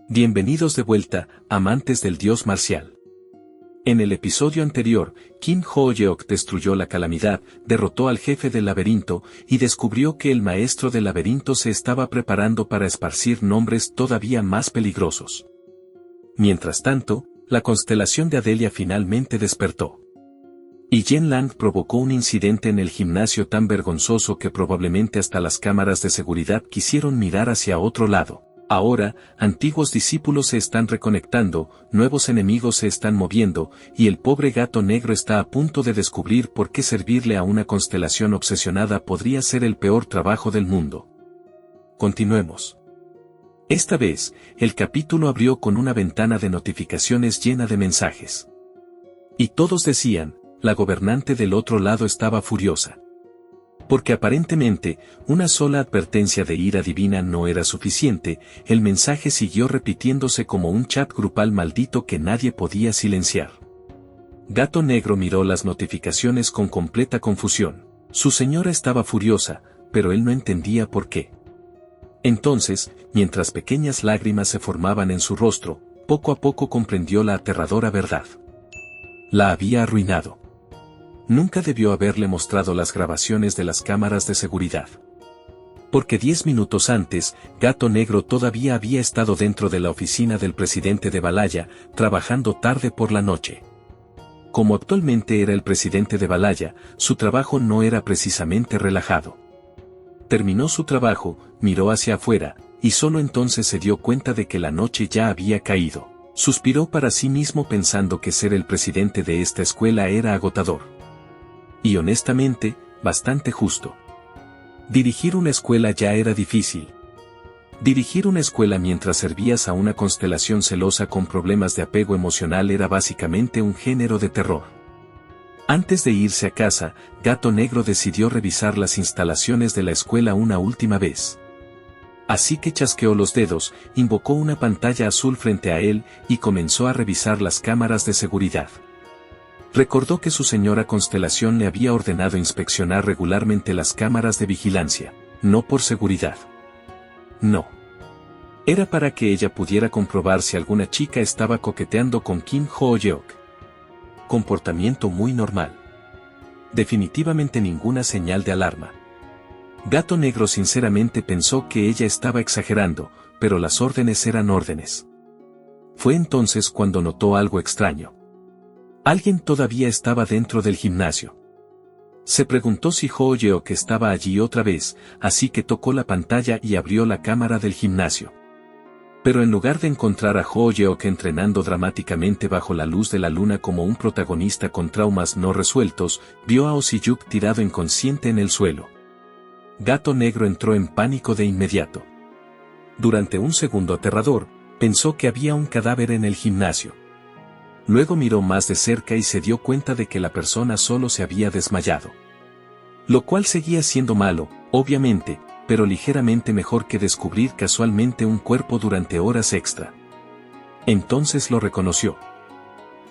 Bienvenidos de vuelta, amantes del dios marcial. En el episodio anterior, Kim Ho-yeok destruyó la calamidad, derrotó al jefe del laberinto y descubrió que el maestro del laberinto se estaba preparando para esparcir nombres todavía más peligrosos. Mientras tanto, la constelación de Adelia finalmente despertó. Y Yen Lang provocó un incidente en el gimnasio tan vergonzoso que probablemente hasta las cámaras de seguridad quisieron mirar hacia otro lado. Ahora, antiguos discípulos se están reconectando, nuevos enemigos se están moviendo, y el pobre gato negro está a punto de descubrir por qué servirle a una constelación obsesionada podría ser el peor trabajo del mundo. Continuemos. Esta vez, el capítulo abrió con una ventana de notificaciones llena de mensajes. Y todos decían, la gobernante del otro lado estaba furiosa. Porque aparentemente, una sola advertencia de ira divina no era suficiente, el mensaje siguió repitiéndose como un chat grupal maldito que nadie podía silenciar. Gato Negro miró las notificaciones con completa confusión. Su señora estaba furiosa, pero él no entendía por qué. Entonces, mientras pequeñas lágrimas se formaban en su rostro, poco a poco comprendió la aterradora verdad. La había arruinado. Nunca debió haberle mostrado las grabaciones de las cámaras de seguridad. Porque 10 minutos antes, Gato Negro todavía había estado dentro de la oficina del presidente de Balaya, trabajando tarde por la noche. Como actualmente era el presidente de Balaya, su trabajo no era precisamente relajado. Terminó su trabajo, miró hacia afuera, y solo entonces se dio cuenta de que la noche ya había caído. Suspiró para sí mismo pensando que ser el presidente de esta escuela era agotador. Y honestamente, bastante justo. Dirigir una escuela ya era difícil. Dirigir una escuela mientras servías a una constelación celosa con problemas de apego emocional era básicamente un género de terror. Antes de irse a casa, Gato Negro decidió revisar las instalaciones de la escuela una última vez. Así que chasqueó los dedos, invocó una pantalla azul frente a él y comenzó a revisar las cámaras de seguridad. Recordó que su señora constelación le había ordenado inspeccionar regularmente las cámaras de vigilancia, no por seguridad. No. Era para que ella pudiera comprobar si alguna chica estaba coqueteando con Kim Ho-yeok. Comportamiento muy normal. Definitivamente ninguna señal de alarma. Gato Negro sinceramente pensó que ella estaba exagerando, pero las órdenes eran órdenes. Fue entonces cuando notó algo extraño. Alguien todavía estaba dentro del gimnasio. Se preguntó si Ho-yeok estaba allí otra vez, así que tocó la pantalla y abrió la cámara del gimnasio. Pero en lugar de encontrar a Ho-yeok entrenando dramáticamente bajo la luz de la luna como un protagonista con traumas no resueltos, vio a Oh-si-yuk tirado inconsciente en el suelo. Gato Negro entró en pánico de inmediato. Durante un segundo aterrador, pensó que había un cadáver en el gimnasio. Luego miró más de cerca y se dio cuenta de que la persona solo se había desmayado. Lo cual seguía siendo malo, obviamente, pero ligeramente mejor que descubrir casualmente un cuerpo durante horas extra. Entonces lo reconoció.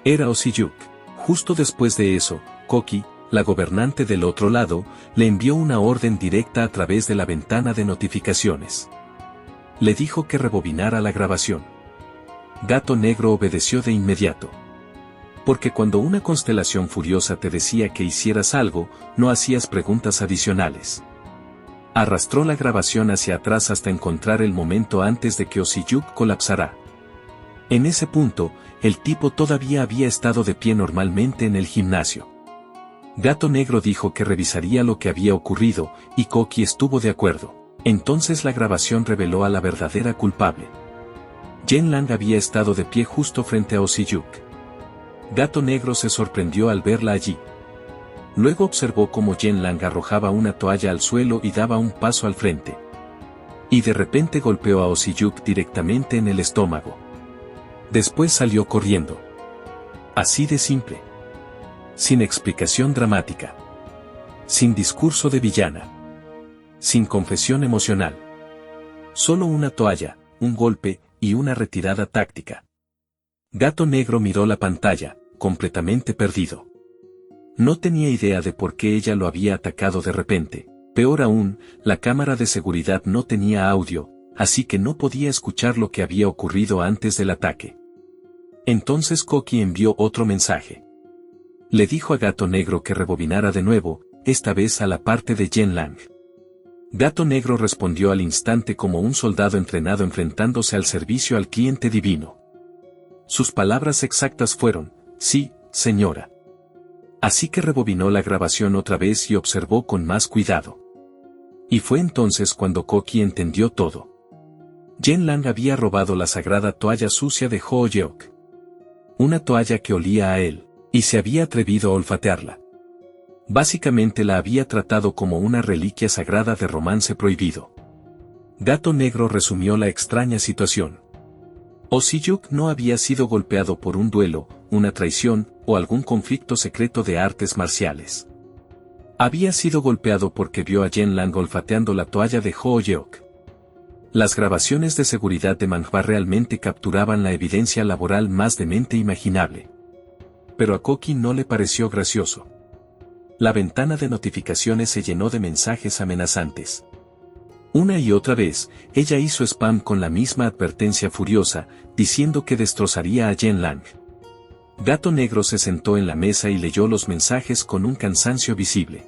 Era Oh-si-yuk. Justo después de eso, Koki, la gobernante del otro lado, le envió una orden directa a través de la ventana de notificaciones. Le dijo que rebobinara la grabación. Gato Negro obedeció de inmediato. Porque cuando una constelación furiosa te decía que hicieras algo, no hacías preguntas adicionales. Arrastró la grabación hacia atrás hasta encontrar el momento antes de que Oh-si-yuk colapsara. En ese punto, el tipo todavía había estado de pie normalmente en el gimnasio. Gato Negro dijo que revisaría lo que había ocurrido, y Koki estuvo de acuerdo. Entonces la grabación reveló a la verdadera culpable. Yen Lang había estado de pie justo frente a Oh-si-yuk. Gato Negro se sorprendió al verla allí. Luego observó cómo Yen Lang arrojaba una toalla al suelo y daba un paso al frente. Y de repente golpeó a Oh-si-yuk directamente en el estómago. Después salió corriendo. Así de simple. Sin explicación dramática. Sin discurso de villana. Sin confesión emocional. Solo una toalla, un golpe y una retirada táctica. Gato Negro miró la pantalla, completamente perdido. No tenía idea de por qué ella lo había atacado de repente. Peor aún, la cámara de seguridad no tenía audio, así que no podía escuchar lo que había ocurrido antes del ataque. Entonces Koki envió otro mensaje. Le dijo a Gato Negro que rebobinara de nuevo, esta vez a la parte de Yen Lang. Gato Negro respondió al instante como un soldado entrenado enfrentándose al servicio al cliente divino. Sus palabras exactas fueron, sí, señora. Así que rebobinó la grabación otra vez y observó con más cuidado. Y fue entonces cuando Koki entendió todo. Yen Lang había robado la sagrada toalla sucia de Ho Yeok. Una toalla que olía a él, y se había atrevido a olfatearla. Básicamente la había tratado como una reliquia sagrada de romance prohibido. Gato Negro resumió la extraña situación. O Si-yuk no había sido golpeado por un duelo, una traición, o algún conflicto secreto de artes marciales. Había sido golpeado porque vio a Yen Lang olfateando la toalla de Ho Yeok. Las grabaciones de seguridad de Manhwa realmente capturaban la evidencia laboral más demente imaginable. Pero a Koki no le pareció gracioso. La ventana de notificaciones se llenó de mensajes amenazantes. Una y otra vez, ella hizo spam con la misma advertencia furiosa, diciendo que destrozaría a Yen Lang. Gato Negro se sentó en la mesa y leyó los mensajes con un cansancio visible.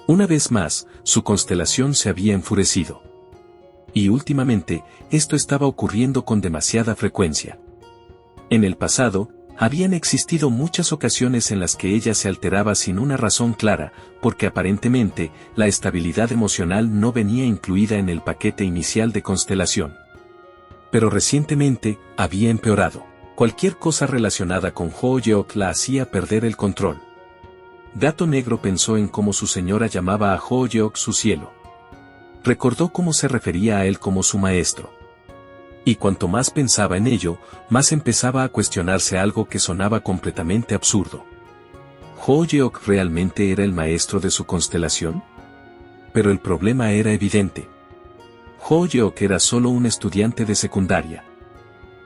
Una vez más, su constelación se había enfurecido. Y últimamente, esto estaba ocurriendo con demasiada frecuencia. En el pasado, habían existido muchas ocasiones en las que ella se alteraba sin una razón clara, porque aparentemente, la estabilidad emocional no venía incluida en el paquete inicial de constelación. Pero recientemente, había empeorado. Cualquier cosa relacionada con Ho Yeok la hacía perder el control. Gato Negro pensó en cómo su señora llamaba a Ho Yeok su cielo. Recordó cómo se refería a él como su maestro. Y cuanto más pensaba en ello, más empezaba a cuestionarse algo que sonaba completamente absurdo. ¿Ho Yeok realmente era el maestro de su constelación? Pero el problema era evidente. Ho Yeok era solo un estudiante de secundaria.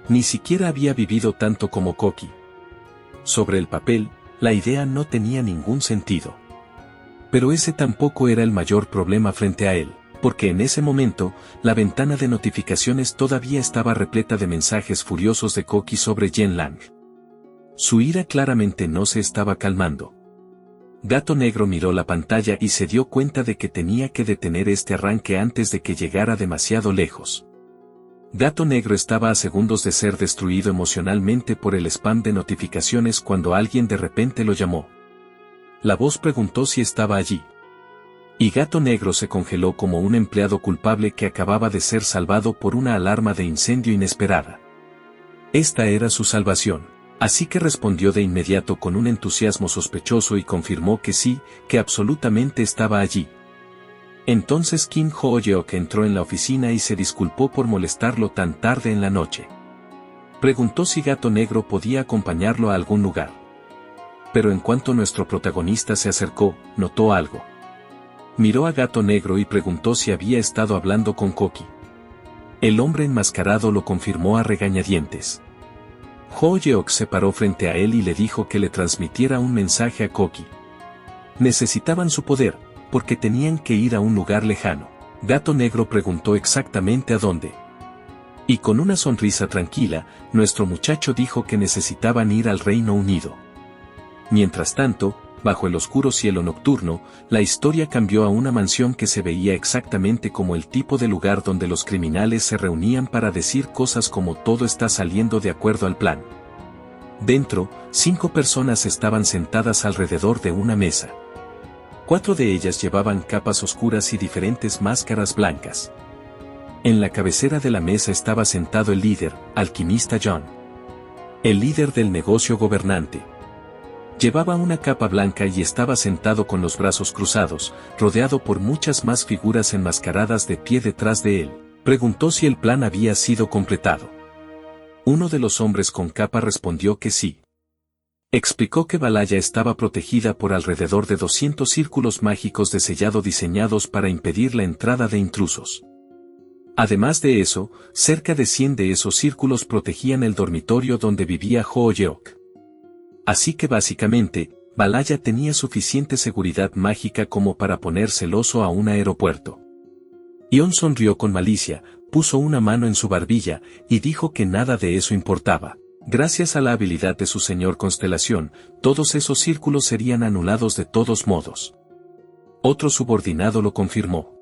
Ni siquiera había vivido tanto como Koki. Sobre el papel, la idea no tenía ningún sentido. Pero ese tampoco era el mayor problema frente a él, porque en ese momento, la ventana de notificaciones todavía estaba repleta de mensajes furiosos de Koki sobre Yen Lang. Su ira claramente no se estaba calmando. Gato Negro miró la pantalla y se dio cuenta de que tenía que detener este arranque antes de que llegara demasiado lejos. Gato Negro estaba a segundos de ser destruido emocionalmente por el spam de notificaciones cuando alguien de repente lo llamó. La voz preguntó si estaba allí. Y Gato Negro se congeló como un empleado culpable que acababa de ser salvado por una alarma de incendio inesperada. Esta era su salvación, así que respondió de inmediato con un entusiasmo sospechoso y confirmó que sí, que absolutamente estaba allí. Entonces Kim Ho Yeok entró en la oficina y se disculpó por molestarlo tan tarde en la noche. Preguntó si Gato Negro podía acompañarlo a algún lugar. Pero en cuanto nuestro protagonista se acercó, notó algo. Miró a Gato Negro y preguntó si había estado hablando con Koki. El hombre enmascarado lo confirmó a regañadientes. Ho Yeok se paró frente a él y le dijo que le transmitiera un mensaje a Koki. Necesitaban su poder, porque tenían que ir a un lugar lejano. Gato Negro preguntó exactamente a dónde. Y con una sonrisa tranquila, nuestro muchacho dijo que necesitaban ir al Reino Unido. Mientras tanto, bajo el oscuro cielo nocturno, la historia cambió a una mansión que se veía exactamente como el tipo de lugar donde los criminales se reunían para decir cosas como todo está saliendo de acuerdo al plan. Dentro, 5 personas estaban sentadas alrededor de una mesa. 4 de ellas llevaban capas oscuras y diferentes máscaras blancas. En la cabecera de la mesa estaba sentado el líder, alquimista John. El líder del negocio gobernante. Llevaba una capa blanca y estaba sentado con los brazos cruzados, rodeado por muchas más figuras enmascaradas de pie detrás de él. Preguntó si el plan había sido completado. Uno de los hombres con capa respondió que sí. Explicó que Valhalla estaba protegida por alrededor de 200 círculos mágicos de sellado diseñados para impedir la entrada de intrusos. Además de eso, cerca de 100 de esos círculos protegían el dormitorio donde vivía Ho Yeok. Así que básicamente, Valhalla tenía suficiente seguridad mágica como para poner celoso a un aeropuerto. Ion sonrió con malicia, puso una mano en su barbilla, y dijo que nada de eso importaba. Gracias a la habilidad de su señor Constelación, todos esos círculos serían anulados de todos modos. Otro subordinado lo confirmó.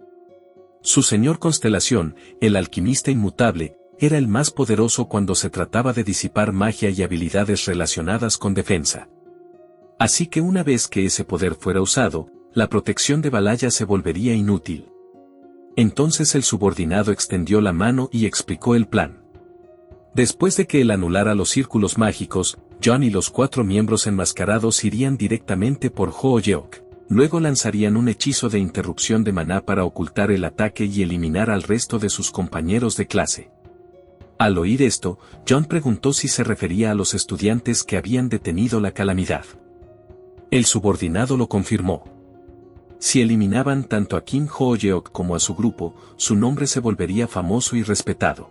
Su señor Constelación, el alquimista inmutable, era el más poderoso cuando se trataba de disipar magia y habilidades relacionadas con defensa. Así que una vez que ese poder fuera usado, la protección de Valhalla se volvería inútil. Entonces el subordinado extendió la mano y explicó el plan. Después de que él anulara los círculos mágicos, Jon y los 4 miembros enmascarados irían directamente por Hoo-yeok. Luego lanzarían un hechizo de interrupción de maná para ocultar el ataque y eliminar al resto de sus compañeros de clase. Al oír esto, Jon preguntó si se refería a los estudiantes que habían detenido la calamidad. El subordinado lo confirmó. Si eliminaban tanto a Kim Hoo-yeok como a su grupo, su nombre se volvería famoso y respetado.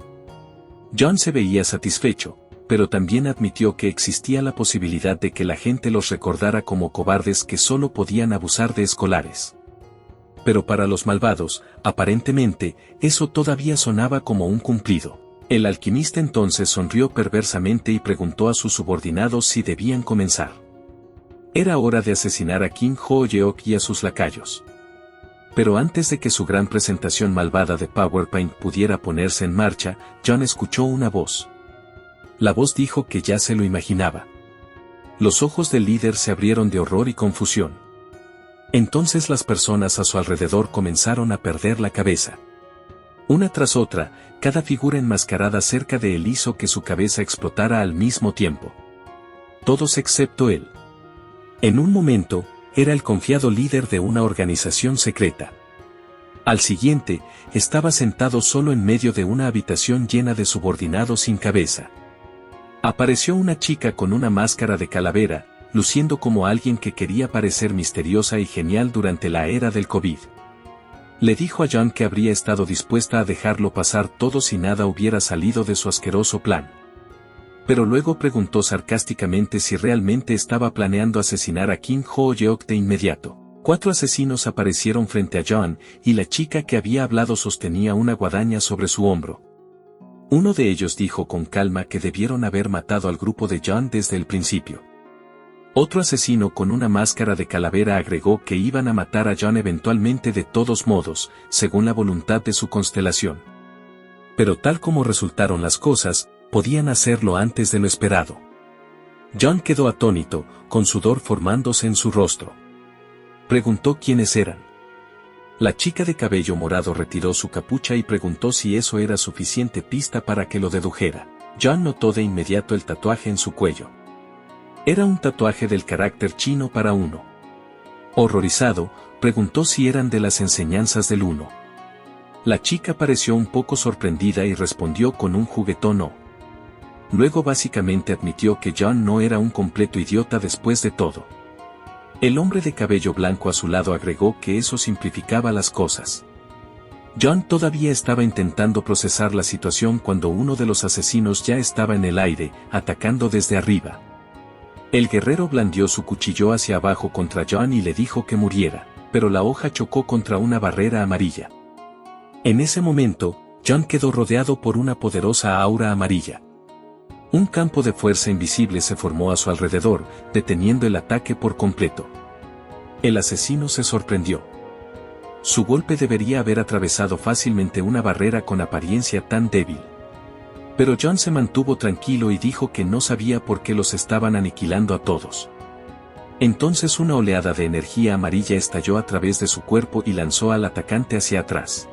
Jon se veía satisfecho, pero también admitió que existía la posibilidad de que la gente los recordara como cobardes que solo podían abusar de escolares. Pero para los malvados, aparentemente, eso todavía sonaba como un cumplido. El alquimista entonces sonrió perversamente y preguntó a sus subordinados si debían comenzar. Era hora de asesinar a Kim Hoo-yeok y a sus lacayos. Pero antes de que su gran presentación malvada de PowerPoint pudiera ponerse en marcha, Jon escuchó una voz. La voz dijo que ya se lo imaginaba. Los ojos del líder se abrieron de horror y confusión. Entonces las personas a su alrededor comenzaron a perder la cabeza. Una tras otra, cada figura enmascarada cerca de él hizo que su cabeza explotara al mismo tiempo. Todos excepto él. En un momento, era el confiado líder de una organización secreta. Al siguiente, estaba sentado solo en medio de una habitación llena de subordinados sin cabeza. Apareció una chica con una máscara de calavera, luciendo como alguien que quería parecer misteriosa y genial durante la era del COVID. Le dijo a Jon que habría estado dispuesta a dejarlo pasar todo si nada hubiera salido de su asqueroso plan. Pero luego preguntó sarcásticamente si realmente estaba planeando asesinar a Kim Hoo-yeok de inmediato. 4 asesinos aparecieron frente a Jon, y la chica que había hablado sostenía una guadaña sobre su hombro. Uno de ellos dijo con calma que debieron haber matado al grupo de Jon desde el principio. Otro asesino con una máscara de calavera agregó que iban a matar a Jon eventualmente de todos modos, según la voluntad de su constelación. Pero tal como resultaron las cosas, podían hacerlo antes de lo esperado. Jon quedó atónito, con sudor formándose en su rostro. Preguntó quiénes eran. La chica de cabello morado retiró su capucha y preguntó si eso era suficiente pista para que lo dedujera. Jon notó de inmediato el tatuaje en su cuello. Era un tatuaje del carácter chino para uno. Horrorizado, preguntó si eran de las enseñanzas del uno. La chica pareció un poco sorprendida y respondió con un juguetón no. Luego básicamente admitió que Jon no era un completo idiota después de todo. El hombre de cabello blanco a su lado agregó que eso simplificaba las cosas. Jon todavía estaba intentando procesar la situación cuando uno de los asesinos ya estaba en el aire, atacando desde arriba. El guerrero blandió su cuchillo hacia abajo contra Jon y le dijo que muriera, pero la hoja chocó contra una barrera amarilla. En ese momento, Jon quedó rodeado por una poderosa aura amarilla. Un campo de fuerza invisible se formó a su alrededor, deteniendo el ataque por completo. El asesino se sorprendió. Su golpe debería haber atravesado fácilmente una barrera con apariencia tan débil. Pero Jon se mantuvo tranquilo y dijo que no sabía por qué los estaban aniquilando a todos. Entonces una oleada de energía amarilla estalló a través de su cuerpo y lanzó al atacante hacia atrás.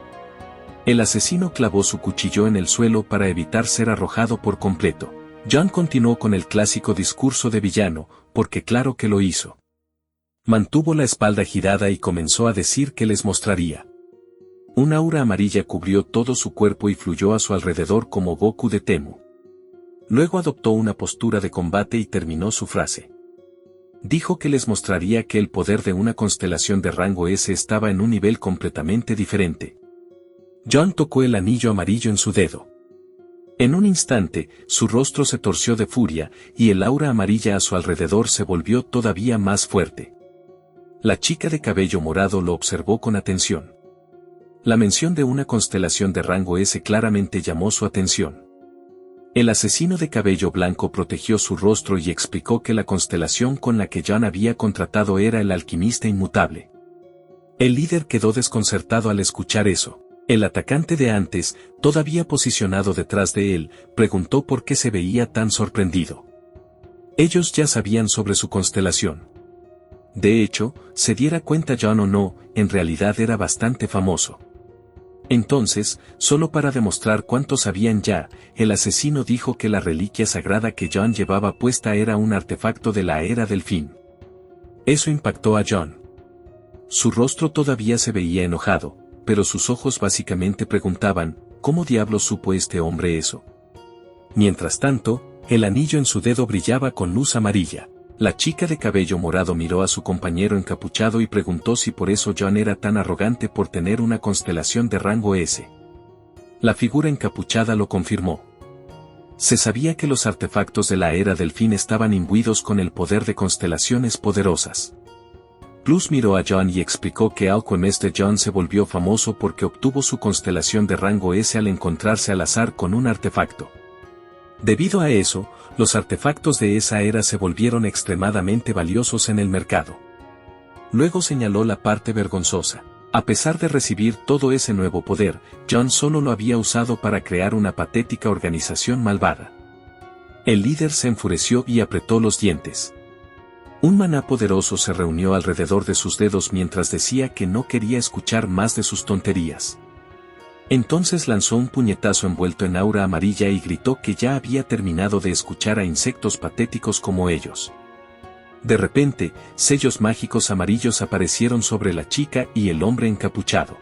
El asesino clavó su cuchillo en el suelo para evitar ser arrojado por completo. Jon continuó con el clásico discurso de villano, porque claro que lo hizo. Mantuvo la espalda girada y comenzó a decir que les mostraría. Un aura amarilla cubrió todo su cuerpo y fluyó a su alrededor como Goku de Temu. Luego adoptó una postura de combate y terminó su frase. Dijo que les mostraría que el poder de una constelación de rango S estaba en un nivel completamente diferente. Jon tocó el anillo amarillo en su dedo. En un instante, su rostro se torció de furia, y el aura amarilla a su alrededor se volvió todavía más fuerte. La chica de cabello morado lo observó con atención. La mención de una constelación de rango S claramente llamó su atención. El asesino de cabello blanco protegió su rostro y explicó que la constelación con la que John había contratado era el alquimista inmutable. El líder quedó desconcertado al escuchar eso. El atacante de antes, todavía posicionado detrás de él, preguntó por qué se veía tan sorprendido. Ellos ya sabían sobre su constelación. De hecho, se diera cuenta John o no, en realidad era bastante famoso. Entonces, solo para demostrar cuánto sabían ya, el asesino dijo que la reliquia sagrada que John llevaba puesta era un artefacto de la Era del Fin. Eso impactó a John. Su rostro todavía se veía enojado, pero sus ojos básicamente preguntaban, ¿cómo diablos supo este hombre eso? Mientras tanto, el anillo en su dedo brillaba con luz amarilla. La chica de cabello morado miró a su compañero encapuchado y preguntó si por eso John era tan arrogante por tener una constelación de rango S. La figura encapuchada lo confirmó. Se sabía que los artefactos de la Era del Fin estaban imbuidos con el poder de constelaciones poderosas. Plus miró a John y explicó que Alquimiste John se volvió famoso porque obtuvo su constelación de rango S al encontrarse al azar con un artefacto. Debido a eso, los artefactos de esa era se volvieron extremadamente valiosos en el mercado. Luego señaló la parte vergonzosa. A pesar de recibir todo ese nuevo poder, John solo lo había usado para crear una patética organización malvada. El líder se enfureció y apretó los dientes. Un maná poderoso se reunió alrededor de sus dedos mientras decía que no quería escuchar más de sus tonterías. Entonces lanzó un puñetazo envuelto en aura amarilla y gritó que ya había terminado de escuchar a insectos patéticos como ellos. De repente, sellos mágicos amarillos aparecieron sobre la chica y el hombre encapuchado.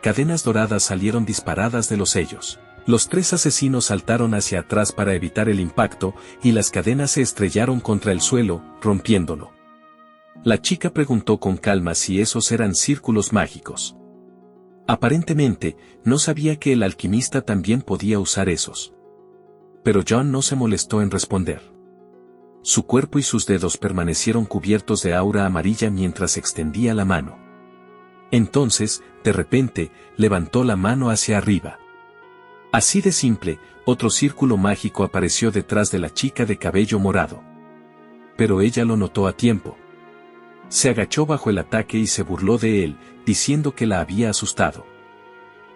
Cadenas doradas salieron disparadas de los sellos. Los tres asesinos saltaron hacia atrás para evitar el impacto, y las cadenas se estrellaron contra el suelo, rompiéndolo. La chica preguntó con calma si esos eran círculos mágicos. Aparentemente, no sabía que el alquimista también podía usar esos. Pero John no se molestó en responder. Su cuerpo y sus dedos permanecieron cubiertos de aura amarilla mientras extendía la mano. Entonces, de repente, levantó la mano hacia arriba. Así de simple, otro círculo mágico apareció detrás de la chica de cabello morado. Pero ella lo notó a tiempo. Se agachó bajo el ataque y se burló de él, diciendo que la había asustado.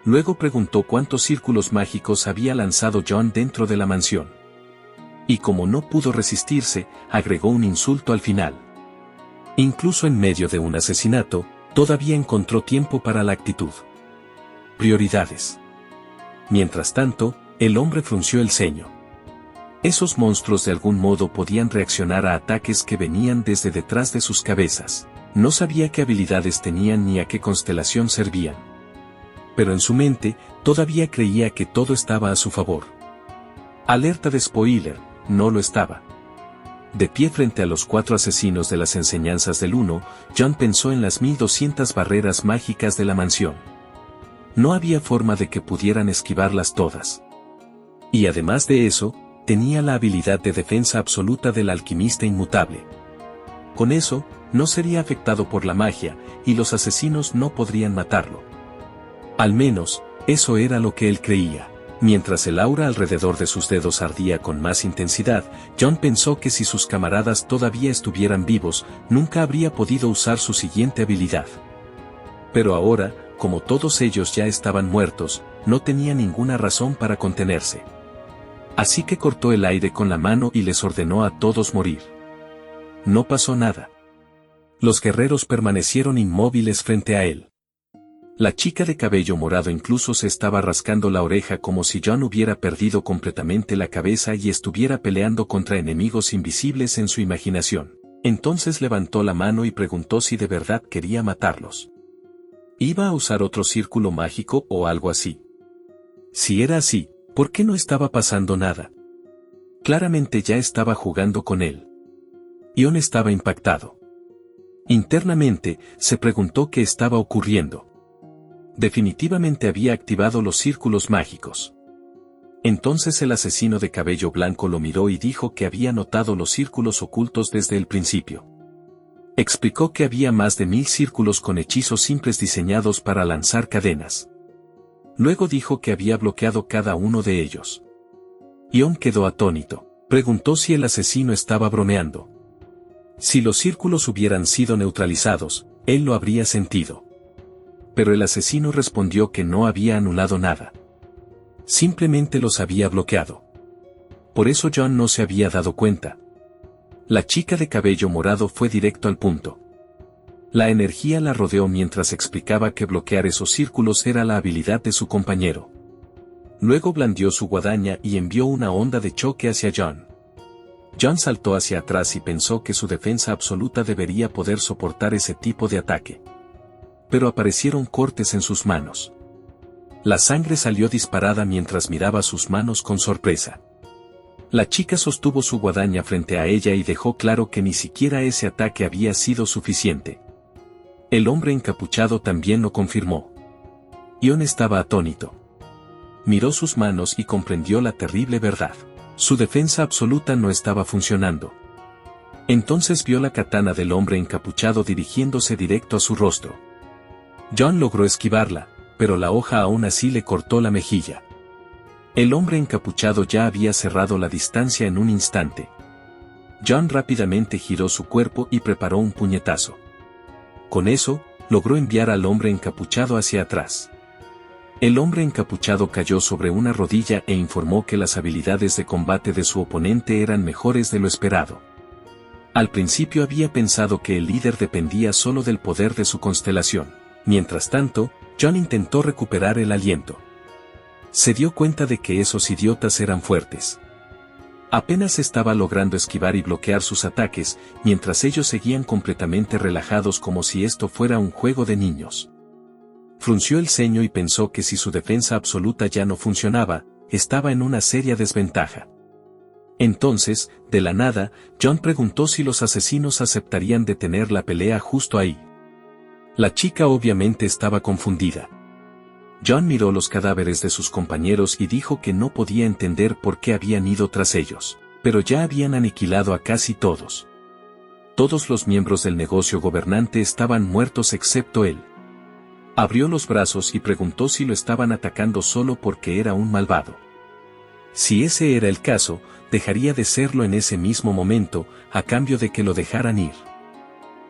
Luego preguntó cuántos círculos mágicos había lanzado John dentro de la mansión. Y como no pudo resistirse, agregó un insulto al final. Incluso en medio de un asesinato, todavía encontró tiempo para la actitud. Prioridades. Mientras tanto, el hombre frunció el ceño. Esos monstruos de algún modo podían reaccionar a ataques que venían desde detrás de sus cabezas. No sabía qué habilidades tenían ni a qué constelación servían. Pero en su mente, todavía creía que todo estaba a su favor. Alerta de spoiler, no lo estaba. De pie frente a los 4 asesinos de las enseñanzas del Uno, John pensó en las 1200 barreras mágicas de la mansión. No había forma de que pudieran esquivarlas todas. Y además de eso, tenía la habilidad de defensa absoluta del alquimista inmutable. Con eso, no sería afectado por la magia, y los asesinos no podrían matarlo. Al menos, eso era lo que él creía. Mientras el aura alrededor de sus dedos ardía con más intensidad, John pensó que si sus camaradas todavía estuvieran vivos, nunca habría podido usar su siguiente habilidad. Pero ahora, como todos ellos ya estaban muertos, no tenía ninguna razón para contenerse. Así que cortó el aire con la mano y les ordenó a todos morir. No pasó nada. Los guerreros permanecieron inmóviles frente a él. La chica de cabello morado incluso se estaba rascando la oreja como si John hubiera perdido completamente la cabeza y estuviera peleando contra enemigos invisibles en su imaginación. Entonces levantó la mano y preguntó si de verdad quería matarlos. ¿Iba a usar otro círculo mágico o algo así? Si era así, ¿por qué no estaba pasando nada? Claramente ya estaba jugando con él. Ion estaba impactado. Internamente, se preguntó qué estaba ocurriendo. Definitivamente había activado los círculos mágicos. Entonces el asesino de cabello blanco lo miró y dijo que había notado los círculos ocultos desde el principio. Explicó que había más de 1000 círculos con hechizos simples diseñados para lanzar cadenas. Luego dijo que había bloqueado cada uno de ellos. Ion quedó atónito. Preguntó si el asesino estaba bromeando. Si los círculos hubieran sido neutralizados, él lo habría sentido. Pero el asesino respondió que no había anulado nada. Simplemente los había bloqueado. Por eso John no se había dado cuenta. La chica de cabello morado fue directo al punto. La energía la rodeó mientras explicaba que bloquear esos círculos era la habilidad de su compañero. Luego blandió su guadaña y envió una onda de choque hacia John. John saltó hacia atrás y pensó que su defensa absoluta debería poder soportar ese tipo de ataque. Pero aparecieron cortes en sus manos. La sangre salió disparada mientras miraba sus manos con sorpresa. La chica sostuvo su guadaña frente a ella y dejó claro que ni siquiera ese ataque había sido suficiente. El hombre encapuchado también lo confirmó. Ion estaba atónito. Miró sus manos y comprendió la terrible verdad. Su defensa absoluta no estaba funcionando. Entonces vio la katana del hombre encapuchado dirigiéndose directo a su rostro. John logró esquivarla, pero la hoja aún así le cortó la mejilla. El hombre encapuchado ya había cerrado la distancia en un instante. John rápidamente giró su cuerpo y preparó un puñetazo. Con eso, logró enviar al hombre encapuchado hacia atrás. El hombre encapuchado cayó sobre una rodilla e informó que las habilidades de combate de su oponente eran mejores de lo esperado. Al principio había pensado que el líder dependía solo del poder de su constelación. Mientras tanto, John intentó recuperar el aliento. Se dio cuenta de que esos idiotas eran fuertes. Apenas estaba logrando esquivar y bloquear sus ataques, mientras ellos seguían completamente relajados como si esto fuera un juego de niños. Frunció el ceño y pensó que si su defensa absoluta ya no funcionaba, estaba en una seria desventaja. Entonces, de la nada, John preguntó si los asesinos aceptarían detener la pelea justo ahí. La chica obviamente estaba confundida. John miró los cadáveres de sus compañeros y dijo que no podía entender por qué habían ido tras ellos, pero ya habían aniquilado a casi todos. Todos los miembros del negocio gobernante estaban muertos excepto él. Abrió los brazos y preguntó si lo estaban atacando solo porque era un malvado. Si ese era el caso, dejaría de serlo en ese mismo momento, a cambio de que lo dejaran ir.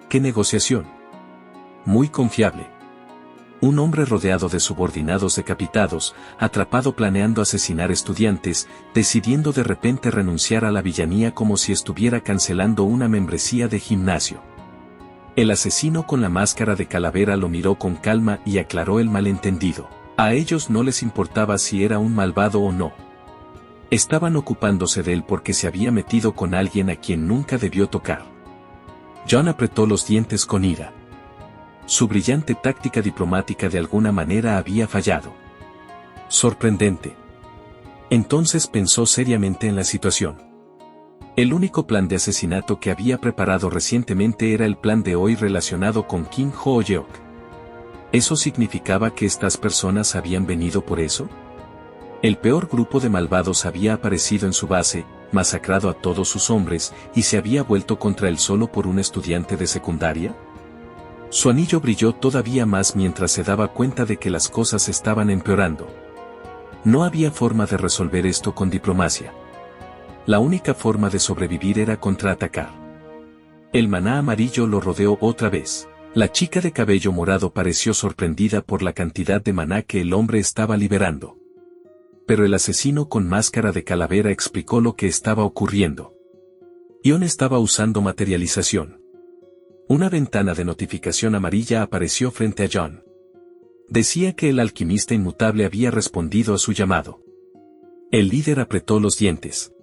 ¿Qué negociación? Muy confiable. Un hombre rodeado de subordinados decapitados, atrapado planeando asesinar estudiantes, decidiendo de repente renunciar a la villanía como si estuviera cancelando una membresía de gimnasio. El asesino con la máscara de calavera lo miró con calma y aclaró el malentendido. A ellos no les importaba si era un malvado o no. Estaban ocupándose de él porque se había metido con alguien a quien nunca debió tocar. John apretó los dientes con ira. Su brillante táctica diplomática de alguna manera había fallado. Sorprendente. Entonces pensó seriamente en la situación. El único plan de asesinato que había preparado recientemente era el plan de hoy relacionado con Kim Ho-yeok. ¿Eso significaba que estas personas habían venido por eso? El peor grupo de malvados había aparecido en su base, masacrado a todos sus hombres, y se había vuelto contra él solo por un estudiante de secundaria. Su anillo brilló todavía más mientras se daba cuenta de que las cosas estaban empeorando. No había forma de resolver esto con diplomacia. La única forma de sobrevivir era contraatacar. El maná amarillo lo rodeó otra vez. La chica de cabello morado pareció sorprendida por la cantidad de maná que el hombre estaba liberando. Pero el asesino con máscara de calavera explicó lo que estaba ocurriendo. Ion estaba usando materialización. Una ventana de notificación amarilla apareció frente a John. Decía que el alquimista inmutable había respondido a su llamado. El líder apretó los dientes.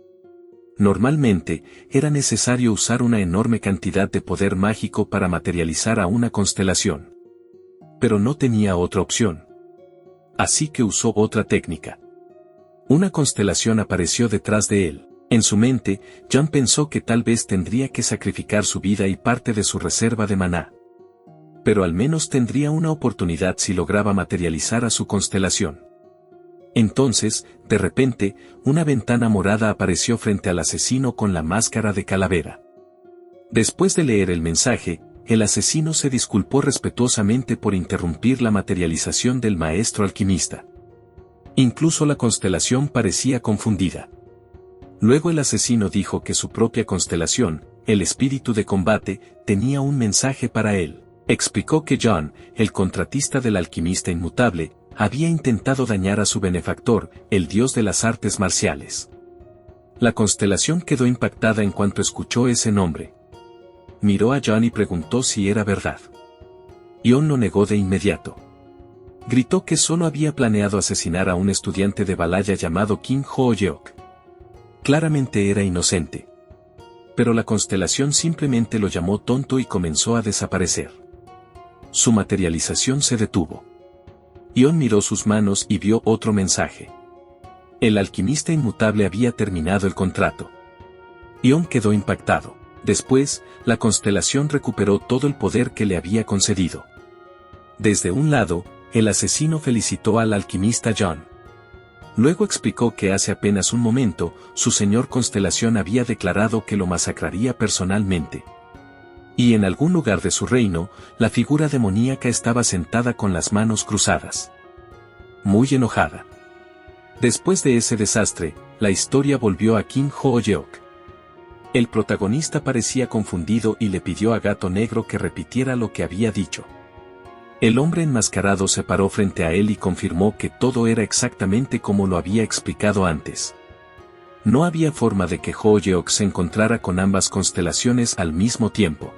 Normalmente, era necesario usar una enorme cantidad de poder mágico para materializar a una constelación. Pero no tenía otra opción. Así que usó otra técnica. Una constelación apareció detrás de él. En su mente, John pensó que tal vez tendría que sacrificar su vida y parte de su reserva de maná. Pero al menos tendría una oportunidad si lograba materializar a su constelación. Entonces, de repente, una ventana morada apareció frente al asesino con la máscara de calavera. Después de leer el mensaje, el asesino se disculpó respetuosamente por interrumpir la materialización del maestro alquimista. Incluso la constelación parecía confundida. Luego el asesino dijo que su propia constelación, el espíritu de combate, tenía un mensaje para él. Explicó que John, el contratista del alquimista inmutable, había intentado dañar a su benefactor, el dios de las artes marciales. La constelación quedó impactada en cuanto escuchó ese nombre. Miró a John y preguntó si era verdad. John lo negó de inmediato. Gritó que solo había planeado asesinar a un estudiante de Balaya llamado Kim Ho-yeok. Claramente era inocente. Pero la constelación simplemente lo llamó tonto y comenzó a desaparecer. Su materialización se detuvo. John miró sus manos y vio otro mensaje. El alquimista inmutable había terminado el contrato. John quedó impactado. Después, la constelación recuperó todo el poder que le había concedido. Desde un lado, el asesino felicitó al alquimista John. Luego explicó que hace apenas un momento, su señor constelación había declarado que lo masacraría personalmente. Y en algún lugar de su reino, la figura demoníaca estaba sentada con las manos cruzadas. Muy enojada. Después de ese desastre, la historia volvió a Kim Ho-yeok. El protagonista parecía confundido y le pidió a Gato Negro que repitiera lo que había dicho. El hombre enmascarado se paró frente a él y confirmó que todo era exactamente como lo había explicado antes. No había forma de que Ho-yeok se encontrara con ambas constelaciones al mismo tiempo.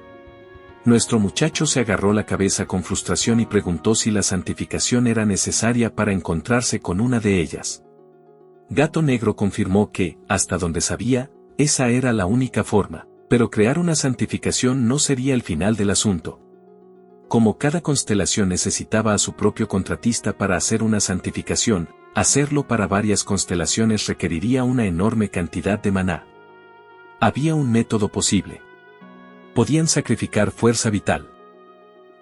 Nuestro muchacho se agarró la cabeza con frustración y preguntó si la santificación era necesaria para encontrarse con una de ellas. Gato Negro confirmó que, hasta donde sabía, esa era la única forma, pero crear una santificación no sería el final del asunto. Como cada constelación necesitaba a su propio contratista para hacer una santificación, hacerlo para varias constelaciones requeriría una enorme cantidad de maná. Había un método posible. Podían sacrificar fuerza vital.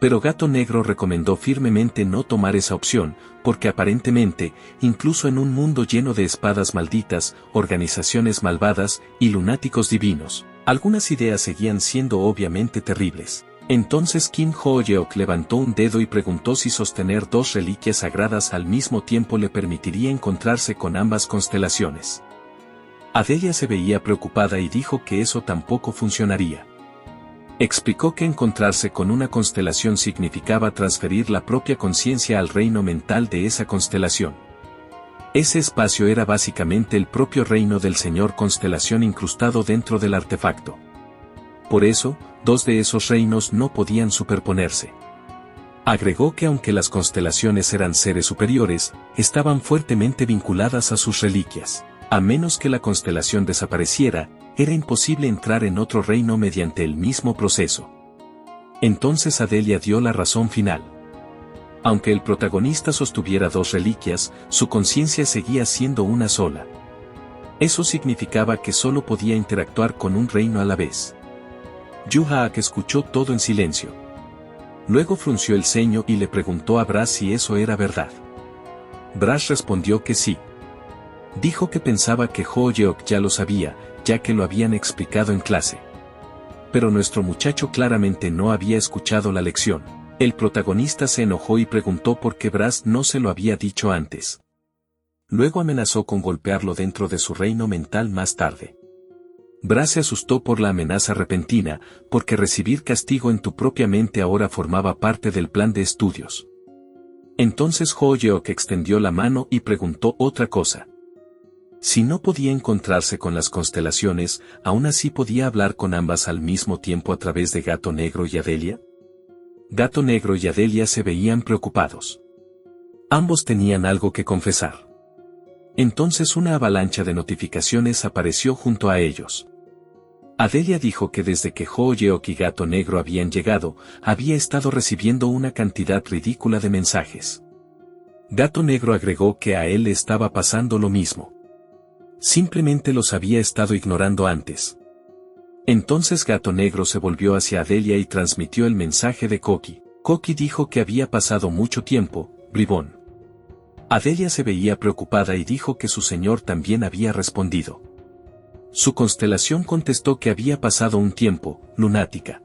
Pero Gato Negro recomendó firmemente no tomar esa opción, porque aparentemente, incluso en un mundo lleno de espadas malditas, organizaciones malvadas y lunáticos divinos, algunas ideas seguían siendo obviamente terribles. Entonces Kim Ho-yeok levantó un dedo y preguntó si sostener dos reliquias sagradas al mismo tiempo le permitiría encontrarse con ambas constelaciones. Adelia se veía preocupada y dijo que eso tampoco funcionaría. Explicó que encontrarse con una constelación significaba transferir la propia conciencia al reino mental de esa constelación. Ese espacio era básicamente el propio reino del señor constelación incrustado dentro del artefacto. Por eso, dos de esos reinos no podían superponerse. Agregó que aunque las constelaciones eran seres superiores, estaban fuertemente vinculadas a sus reliquias. A menos que la constelación desapareciera, era imposible entrar en otro reino mediante el mismo proceso. Entonces Adelia dio la razón final. Aunque el protagonista sostuviera dos reliquias, su conciencia seguía siendo una sola. Eso significaba que solo podía interactuar con un reino a la vez. Yu-haak escuchó todo en silencio. Luego frunció el ceño y le preguntó a Brass si eso era verdad. Brass respondió que sí. Dijo que pensaba que Ho-yeok ya lo sabía, ya que lo habían explicado en clase. Pero nuestro muchacho claramente no había escuchado la lección. El protagonista se enojó y preguntó por qué Brass no se lo había dicho antes. Luego amenazó con golpearlo dentro de su reino mental más tarde. Brass se asustó por la amenaza repentina, porque recibir castigo en tu propia mente ahora formaba parte del plan de estudios. Entonces Ho-yeok extendió la mano y preguntó otra cosa. Si no podía encontrarse con las constelaciones, ¿aún así podía hablar con ambas al mismo tiempo a través de Gato Negro y Adelia? Gato Negro y Adelia se veían preocupados. Ambos tenían algo que confesar. Entonces una avalancha de notificaciones apareció junto a ellos. Adelia dijo que desde que Ho-yeok y Gato Negro habían llegado, había estado recibiendo una cantidad ridícula de mensajes. Gato Negro agregó que a él le estaba pasando lo mismo. Simplemente los había estado ignorando antes. Entonces Gato Negro se volvió hacia Adelia y transmitió el mensaje de Koki. Koki dijo que había pasado mucho tiempo, bribón. Adelia se veía preocupada y dijo que su señor también había respondido. Su constelación contestó que había pasado un tiempo, lunática.